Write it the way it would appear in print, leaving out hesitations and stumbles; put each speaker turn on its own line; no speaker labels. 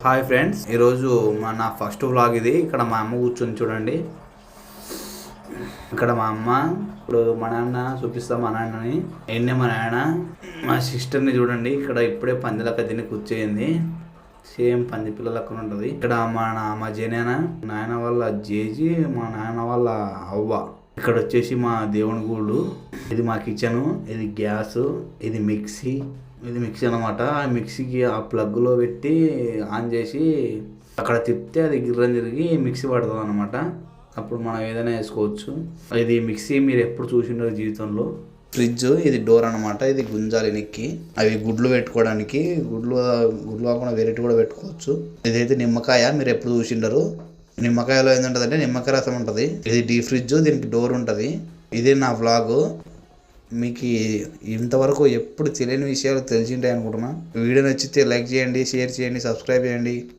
Hi friends, ఈరోజు నా first vlog ఇది. ఇక్కడ మా అమ్మ కూర్చొని చూడండి. ఇక్కడ మా అమ్మ, ఇప్పుడు మా నాన్న చూపిస్తాం. మా నాన్నని మా నాన్న, మా సిస్టర్ని చూడండి. ఇక్కడ ఇప్పుడే పందిలక్క తిని కూర్చోయింది. సేమ్ పంది పిల్లలక్క ఉంటుంది. ఇక్కడ మా నాయన వాళ్ళ జేజీ, మా నాయన వాళ్ళ అవ్వ. ఇక్కడ వచ్చేసి మా దేవుని గూడు. ఇది మా కిచెను, ఇది గ్యాస్, ఇది మిక్సీ అనమాట. ఆ మిక్సీకి ఆ ప్లగ్లో పెట్టి ఆన్ చేసి అక్కడ తిప్పితే అది గిర్రం తిరిగి మిక్సీ పడుతుంది అనమాట. అప్పుడు మనం ఏదైనా వేసుకోవచ్చు. ఇది మిక్సీ మీరు ఎప్పుడు చూసిండరు జీవితంలో. ఫ్రిడ్జ్, ఇది డోర్ అనమాట. ఇది గుంజాలి నెక్కి. అవి గుడ్లు పెట్టుకోవడానికి, గుడ్లు కాకుండా వెరైటీ కూడా పెట్టుకోవచ్చు. ఇదైతే నిమ్మకాయ, మీరు ఎప్పుడు చూసిండరు. నిమ్మకాయలో ఏంటంటే నిమ్మకాయ రసం ఉంటుంది. ఇది డీ ఫ్రిడ్జ్, దీనికి డోర్ ఉంటుంది. ఇది నా వ్లాగు. మీకు ఇంతవరకు ఎప్పుడు తెలియని విషయాలు తెలిసింటాయి అనుకుంటున్నా. వీడియో నచ్చితే లైక్ చేయండి, షేర్ చేయండి, సబ్స్క్రైబ్ చేయండి.